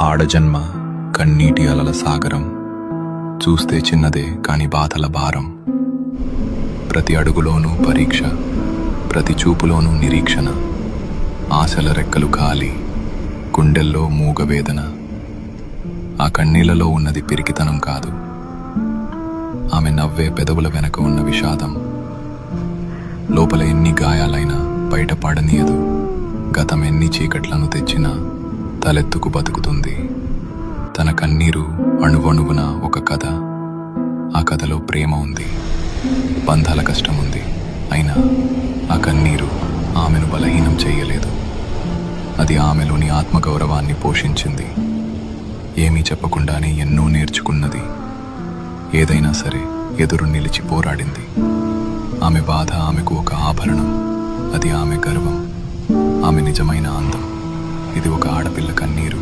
ఆడజన్మ కన్నీటి అలల సాగరం, చూస్తే చిన్నదే కాని బాధల భారం. ప్రతి అడుగులోనూ పరీక్ష, ప్రతి చూపులోనూ నిరీక్షణ. ఆశల రెక్కలు ఖాళీ, గుండెల్లో మూగవేదన. ఆ కన్నీళ్లలో ఉన్నది పిరికితనం కాదు, ఆమె నవ్వే పెదవుల వెనక ఉన్న విషాదం. లోపల ఎన్ని గాయాలైనా బయట పడనీయదు, గతం ఎన్ని చీకట్లను తెచ్చినా తలెత్తుకు బతుకుతుంది. తన కన్నీరు అణువణువున ఒక కథ. ఆ కథలో ప్రేమ ఉంది, బంధాల కష్టం ఉంది. అయినా ఆ కన్నీరు ఆమెను బలహీనం చేయలేదు. అది ఆమెలోని ఆత్మగౌరవాన్ని పోషించింది. ఏమీ చెప్పకుండానే ఎన్నో నేర్చుకున్నది. ఏదైనా సరే ఎదురు నిలిచి పోరాడింది. ఆమె బాధ ఆమెకు ఒక ఆభరణం, అది ఆమె గర్వం, ఆమె నిజమైన అందం. ఇది ఒక ఆడపిల్ల కన్నీరు.